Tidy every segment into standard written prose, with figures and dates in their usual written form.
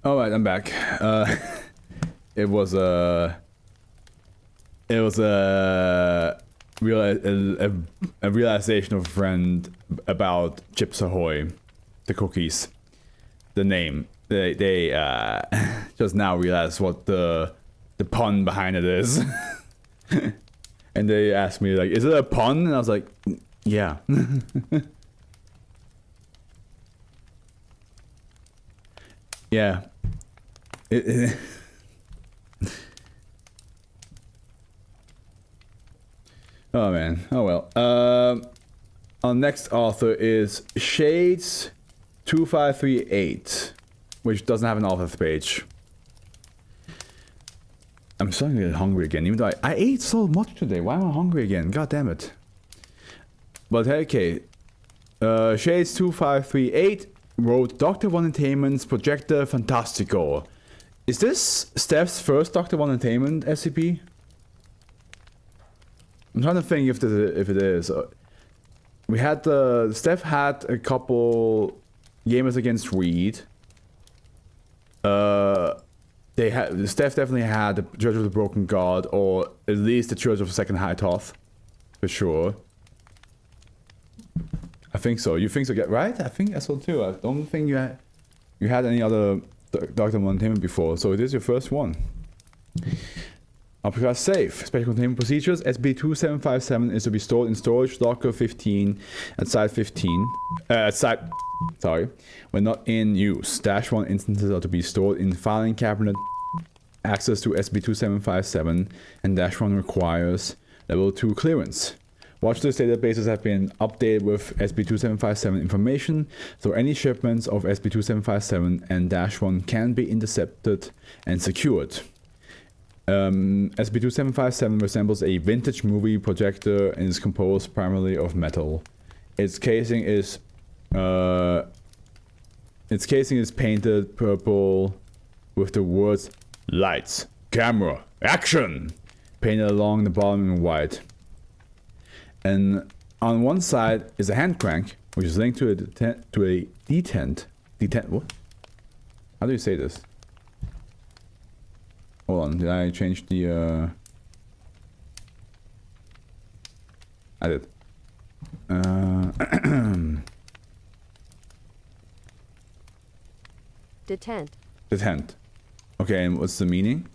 All right, I'm back. It was a realization of a friend about Chips Ahoy, the cookies, the name. They just now realized what the pun behind it is, and they asked me like, "Is it a pun?" And I was like, "Yeah." Yeah. Oh man. Oh well. Our next author is Shades 2538, which doesn't have an author page. I'm starting to get hungry again, even though I ate so much today. Why am I hungry again? God damn it. But okay. Shades 2538 wrote Dr. Wondertainment's Projector Fantastico. Is this Steph's first Dr. Wondertainment SCP? I'm trying to think if it is. We had Steph had a couple Gamers Against Reed. Steph definitely had the Church of the Broken God, or at least the Church of the Second High Thoth, for sure. I think so. You think so, right? I think so too. I don't think you had any other Dr. Wondertainment before, so it is your first one. Upgrade safe. Special containment procedures. SB2757 is to be stored in storage locker 15 at site 15. When not in use. -1 instances are to be stored in filing cabinet. Access to SB2757 and -1 requires level 2 clearance. Watchlist databases have been updated with SB2757 information, so any shipments of SB2757 and -1 can be intercepted and secured. SB2757 resembles a vintage movie projector and is composed primarily of metal. Its casing is painted purple with the words "Lights, Camera, Action" painted along the bottom in white. And on one side is a hand crank, which is linked to a detent. What? How do you say this? Hold on, did I change the I did. Detent. Detent. Okay, and what's the meaning?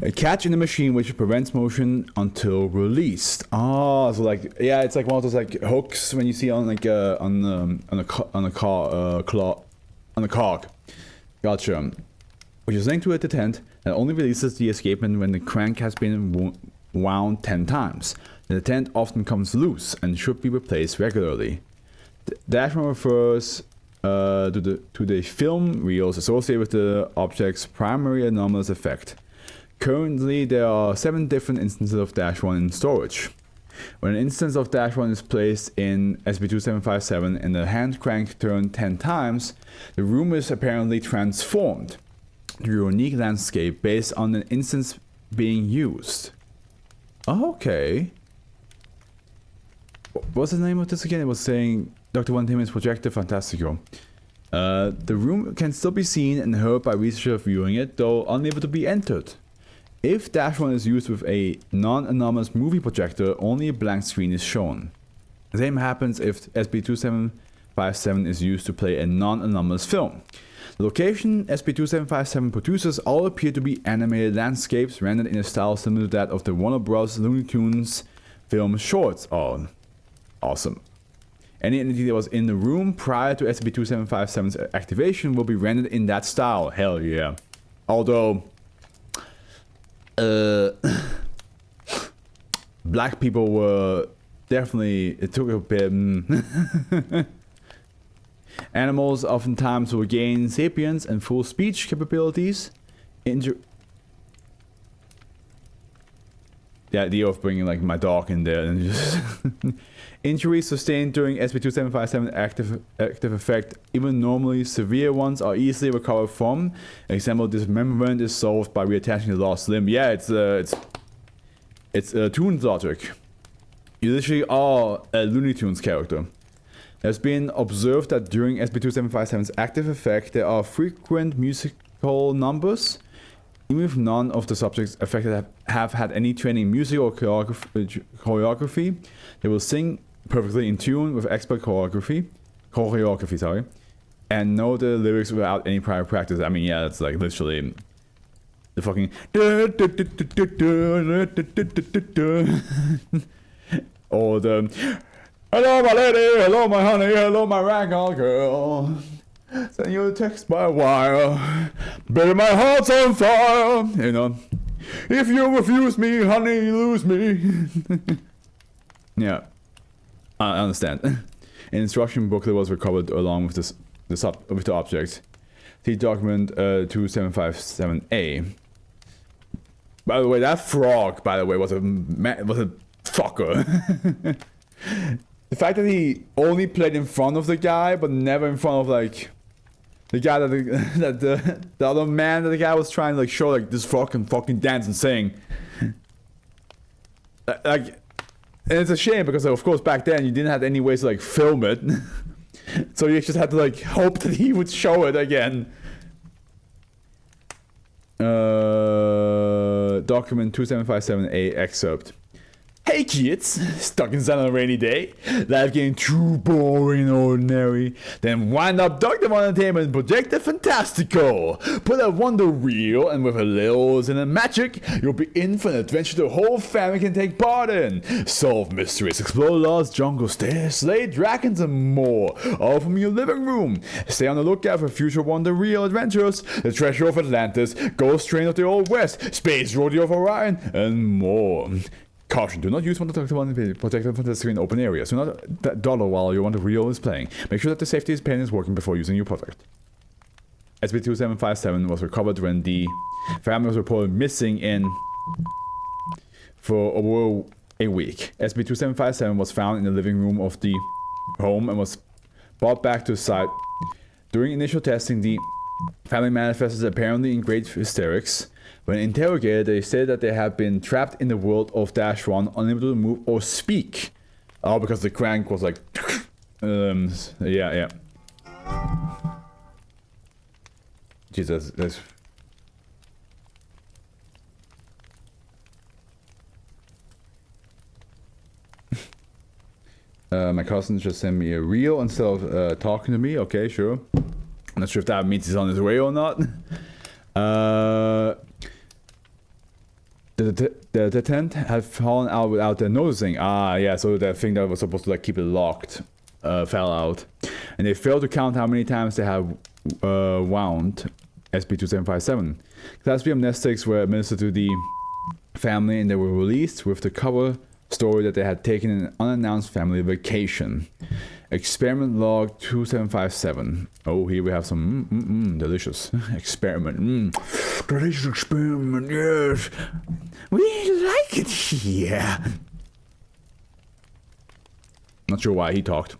A catch in the machine which prevents motion until released. Oh, so like, yeah, it's like one of those like hooks when you see on like on a cog. Gotcha. Which is linked to a detent and only releases the escapement when the crank has been wound 10 times. The detent often comes loose and should be replaced regularly. -1 refers to the film reels associated with the object's primary anomalous effect. Currently, there are 7 different instances of -1 in storage. When an instance of -1 is placed in SB2757 and the hand crank turned 10 times, the room is apparently transformed to a unique landscape based on an instance being used. Okay. What's the name of this again? It was saying Dr. Wondertainment's Projector Fantastico. The room can still be seen and heard by researchers viewing it, though unable to be entered. If -1 is used with a non-anomalous movie projector, only a blank screen is shown. The same happens if SB2757 is used to play a non-anomalous film. The location SB2757 produces all appear to be animated landscapes rendered in a style similar to that of the Warner Bros. Looney Tunes film shorts. Oh, awesome. Any entity that was in the room prior to SB2757's activation will be rendered in that style. Hell yeah. Although black people were definitely, it took a bit. Animals oftentimes will gain sapience and full speech capabilities. The idea of bringing like my dog in there and just injuries sustained during SB2757 active effect, even normally severe ones, are easily recovered from. Example, dismemberment is solved by reattaching the lost limb. Yeah, it's Toon's logic. You literally are a Looney Tunes character. It has been observed that during SB2757's active effect, there are frequent musical numbers. Even if none of the subjects affected have had any training in music or choreography, they will sing perfectly in tune with expert choreography, sorry, and know the lyrics without any prior practice. I mean, yeah, that's like literally the fucking or the hello my lady, hello my honey, hello my ragdoll girl. Send you a text by wire, baby my heart's on fire. You know, if you refuse me, honey, you lose me. Yeah, I understand. An instruction booklet was recovered along with the object. See document 2757A. By the way, that frog, was a fucker. The fact that he only played in front of the guy, but never in front of like the guy that the other man that the guy was trying to like show like this frog can fucking dance and sing. Like, and it's a shame because of course back then you didn't have any ways to like film it, so you just had to like hope that he would show it again. Document 2757A excerpt. Hey kids, stuck inside on a rainy day, life getting too boring and ordinary, then wind up Dr. Wondertainment Projector Fantastico. Put a wonder reel and with a little in a magic, you'll be in for an adventure the whole family can take part in. Solve mysteries, explore lost jungle stairs, slay dragons and more, all from your living room. Stay on the lookout for future wonder reel adventures, the treasure of Atlantis, ghost train of the Old West, space rodeo of Orion, and more. Caution, do not use Wondertainment Projector Fantastico in open areas. Do not dawdle while your wonder reel is playing. Make sure that the safety pin is working before using your product. SB2757 was recovered when the family was reported missing for over a week. SB2757 was found in the living room of the home and was brought back to the site. During initial testing, the family manifested apparently in great hysterics. When interrogated, they said that they had been trapped in the world of -1, unable to move or speak. Oh, because the crank was like... yeah. Jesus, that's... my cousin just sent me a reel instead of talking to me. Okay, sure. I'm not sure if that means he's on his way or not. The tent had fallen out without them noticing. Ah, yeah, so that thing that was supposed to like keep it locked fell out. And they failed to count how many times they had wound SB2757. Class B amnestics were administered to the family and they were released with the cover story that they had taken an unannounced family vacation. Experiment log 2757. Oh, here we have some delicious experiment. Delicious experiment, yes. We like it here. Not sure why he talked.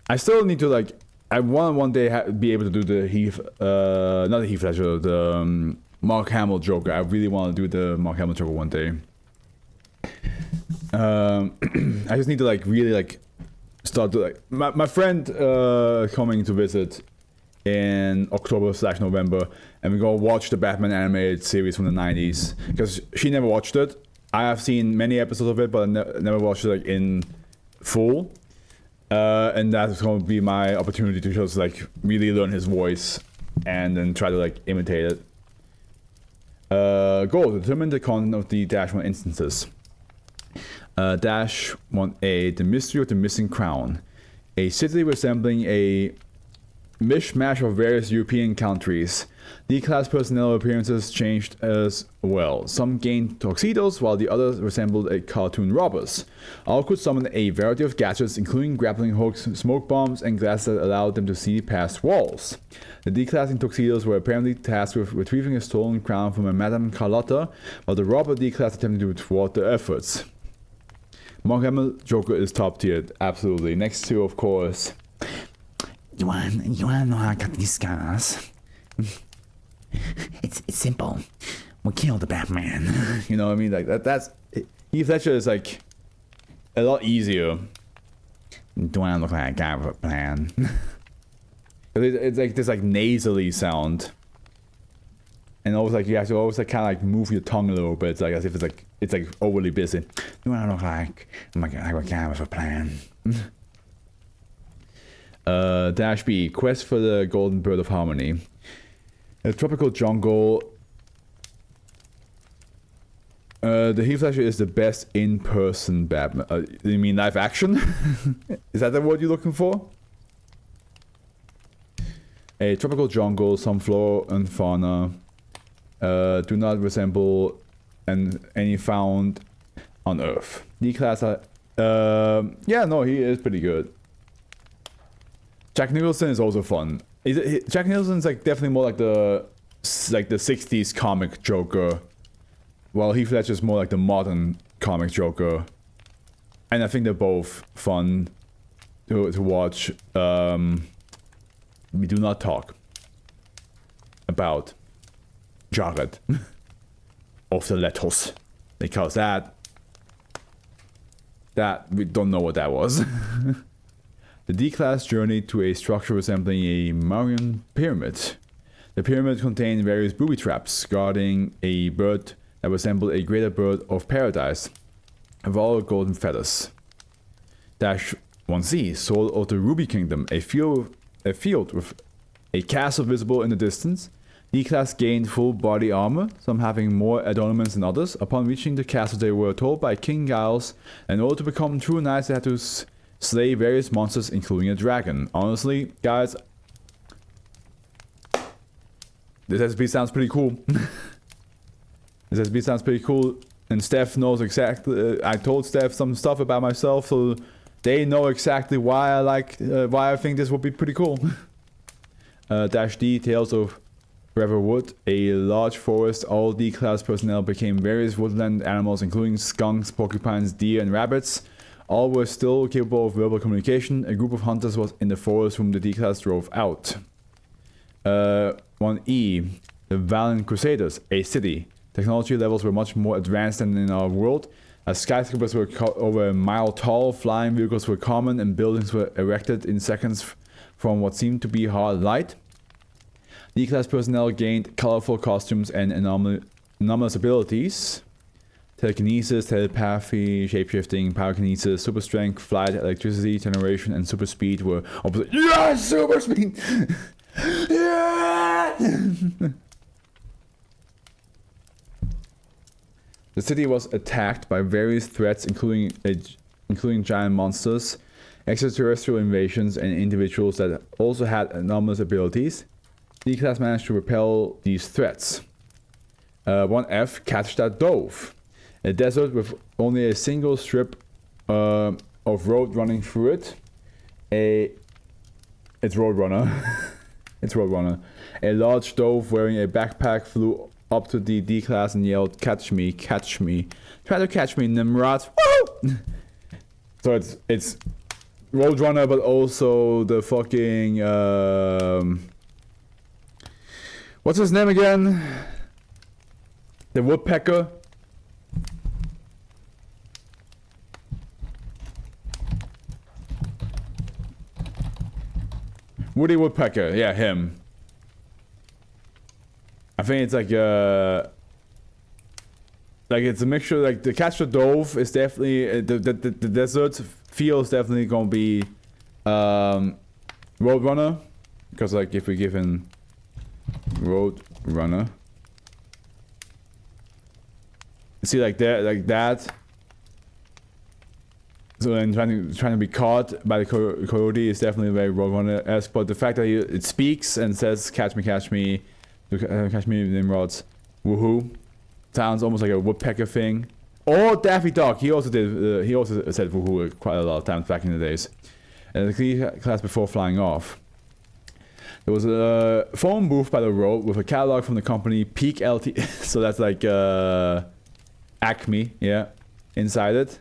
I still need to like. I want one day be able to do the Heath, not the Heath Ledger, the Mark Hamill Joker. I really want to do the Mark Hamill Joker one day. I just need to like really like start to like my friend coming to visit in October/November, and we're gonna watch the Batman animated series from the 90s because she never watched it. I have seen many episodes of it, but I never watched it like in full. And that's gonna be my opportunity to just like really learn his voice and then try to like imitate it. Goal: determine the content of the -1 instances. -1A, the mystery of the missing crown. A city resembling a mishmash of various European countries. D-class personnel appearances changed as well. Some gained tuxedos, while the others resembled a cartoon robbers. All could summon a variety of gadgets, including grappling hooks, smoke bombs, and glass that allowed them to see past walls. The D-class in tuxedos were apparently tasked with retrieving a stolen crown from a Madame Carlotta, while the robber D-class attempted to thwart their efforts. Mark Hamill Joker is top tier, absolutely. Next to, of course... You wanna know how I got these scars? It's simple. We killed the Batman. You know what I mean? Like that's Heath Ledger is like a lot easier Do I look like a guy with a plan? It's like this like nasally sound. And always like you have to always like kind of like move your tongue a little bit. It's like as if it's like overly busy. Do I look like a guy with a plan? Dash B, quest for the golden bird of harmony. A tropical jungle. The Heath Ledger is the best in-person Batman. You mean live action? Is that the word you're looking for? A tropical jungle, some flora and fauna do not resemble any found on Earth. D-Class, yeah, no, he is pretty good. Jack Nicholson is also fun. Jack Nicholson's like definitely more like the 60s comic Joker, while Heath Ledger's more like the modern comic Joker. And I think they're both fun to watch. We do not talk about Jared of the Letos, because that we don't know what that was. The D-Class journeyed to a structure resembling a Mayan pyramid. The pyramid contained various booby traps guarding a bird that resembled a greater bird of paradise of all golden feathers. Dash 1Z, Soul of the Ruby Kingdom, a field with a castle visible in the distance. D-Class gained full body armor, some having more adornments than others. Upon reaching the castle, they were told by King Giles, in order to become true knights, they had to slay various monsters, including a dragon. Honestly, guys, this SB sounds pretty cool. This SB sounds pretty cool, and Steph knows exactly. I told Steph some stuff about myself, so they know exactly why I think this would be pretty cool. Dash D, Tales of Forever Wood, a large forest. All D-Class personnel became various woodland animals, including skunks, porcupines, deer, and rabbits. All were still capable of verbal communication. A group of hunters was in the forest whom the D-Class drove out. 1E, the Valiant Crusaders, a city. Technology levels were much more advanced than in our world. As skyscrapers were over a mile tall, flying vehicles were common, and buildings were erected in seconds from what seemed to be hard light. D-Class personnel gained colorful costumes and anomalous abilities. Telekinesis, telepathy, shapeshifting, pyrokinesis, super strength, flight, electricity, generation, and super speed were opposite. Yeah, super speed! Yeah! The city was attacked by various threats, including giant monsters, extraterrestrial invasions, and individuals that also had anomalous abilities. D-Class managed to repel these threats. 1F, Catch That Dove. A desert with only a single strip of road running through it. It's Roadrunner. It's Roadrunner. A large dove wearing a backpack flew up to the D-Class and yelled, "Catch me, catch me. Try to catch me, Nimrod." Woo! So it's Roadrunner, but also the fucking what's his name again? The woodpecker. Woody Woodpecker, yeah, him. I think it's like it's a mixture. Like the Catch the Dove is definitely the desert feels definitely gonna be Roadrunner, because like if we give in Roadrunner, see like that. So then trying to be caught by the coyote is definitely very Roadrunner-esque, but the fact that it speaks and says catch me, catch me, Nimrods, woohoo, sounds almost like a woodpecker thing. Or Daffy Duck, he also said woohoo quite a lot of times back in the days. And the class before flying off. There was a phone booth by the road with a catalog from the company Peak LT, so that's like Acme, yeah, inside it.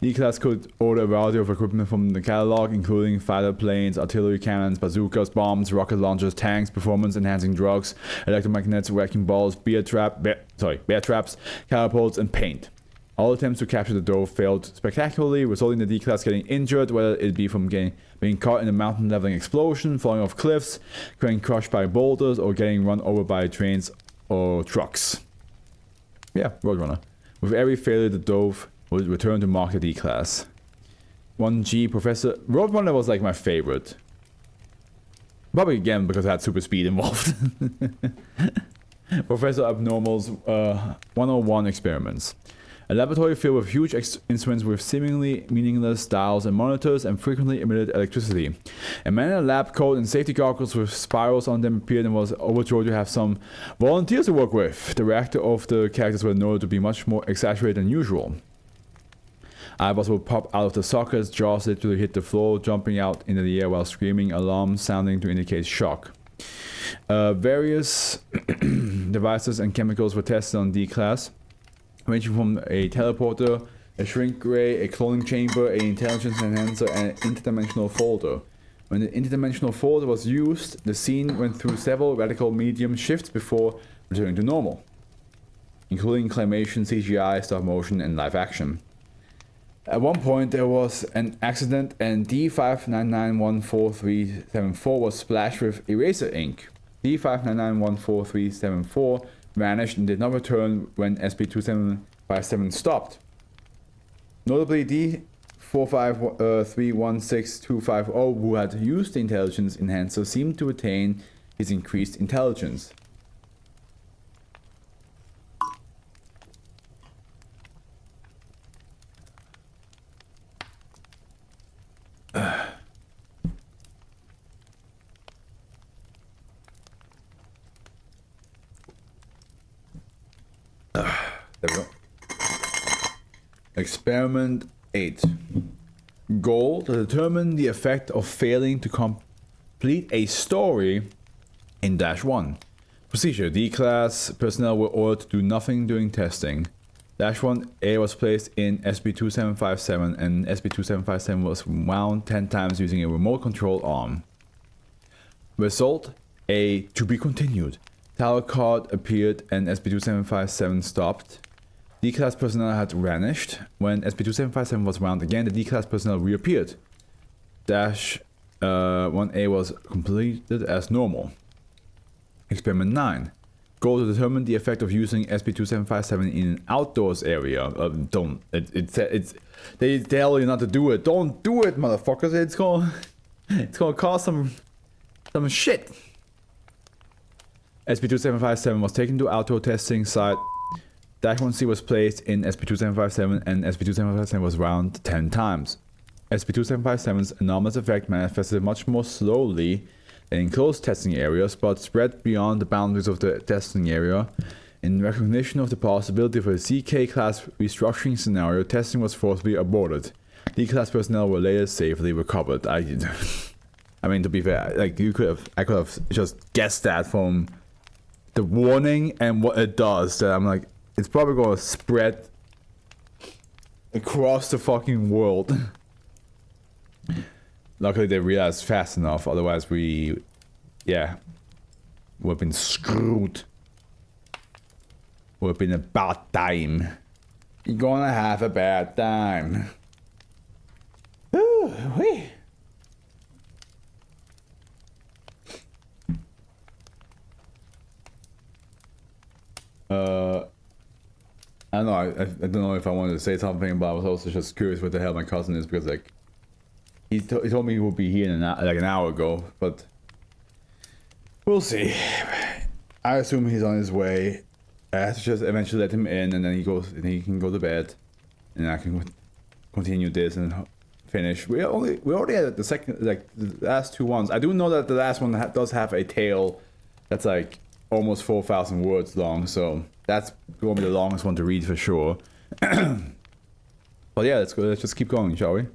D-Class could order a variety of equipment from the catalog, including fighter planes, artillery cannons, bazookas, bombs, rocket launchers, tanks, performance-enhancing drugs, electromagnets, wrecking balls, bear traps, catapults, and paint. All attempts to capture the dove failed spectacularly, resulting in the D-Class getting injured, whether it be from being caught in a mountain leveling explosion, falling off cliffs, getting crushed by boulders, or getting run over by trains or trucks. Yeah, Roadrunner. With every failure, the dove would return to mark the D-Class. 1G Professor... Roadrunner was like my favorite. Probably again because I had super speed involved. Professor Abnormal's 101 experiments. A laboratory filled with huge instruments with seemingly meaningless dials and monitors and frequently emitted electricity. A man in a lab coat and safety goggles with spirals on them appeared and was overjoyed to have some volunteers to work with. The reactor of the characters were noted to be much more exaggerated than usual. Eyeballs would pop out of the sockets, jaws literally hit the floor, jumping out into the air while screaming, alarms sounding to indicate shock. Various devices and chemicals were tested on D-Class, ranging from a teleporter, a shrink ray, a cloning chamber, an intelligence enhancer, and an interdimensional folder. When the interdimensional folder was used, the scene went through several radical medium shifts before returning to normal, including claymation, CGI, stop motion, and live action. At one point there was an accident and D599-14374 was splashed with eraser ink. D599-14374 vanished and did not return when SP2757 stopped. Notably, D45316-250, who had used the intelligence enhancer, seemed to retain his increased intelligence. There we go. Experiment 8. Goal: to determine the effect of failing to complete a story in -1. Procedure: D-Class personnel were ordered to do nothing during testing. -1A was placed in SP2757 and SP2757 was wound 10 times using a remote control arm. Result: a to be continued. Tower card appeared and SP2757 stopped. D-Class personnel had vanished. When SP2757 was wound again, the D-Class personnel reappeared. -1A was completed as normal. Experiment 9. Goal: to determine the effect of using SP2757 in an outdoors area. They tell you not to do it. Don't do it, motherfuckers. It's gonna cause some shit. SP2757 was taken to outdoor testing site. -1C was placed in SP2757 and SP2757 was wound 10 times. SP2757's enormous effect manifested much more slowly than in closed testing areas, but spread beyond the boundaries of the testing area. In recognition of the possibility of a CK-class restructuring scenario, testing was forcibly aborted. D-Class personnel were later safely recovered. I mean, to be fair, like I could have just guessed that from the warning and what it does. That I'm like, it's probably gonna spread across the fucking world. Luckily they realized fast enough, otherwise we've been screwed. Would have been a bad time. You're gonna have a bad time. Ooh, wee. I don't know. I don't know if I wanted to say something, but I was also just curious what the hell my cousin is, because like he told me he would be here in an hour ago, but we'll see. I assume he's on his way. I have to just eventually let him in, and then he can go to bed, and I can continue this and finish. We already had the last two ones. I do know that the last one does have a tale that's like almost 4,000 words long, so that's going to be the longest one to read for sure. But yeah, let's go. Let's just keep going, shall we?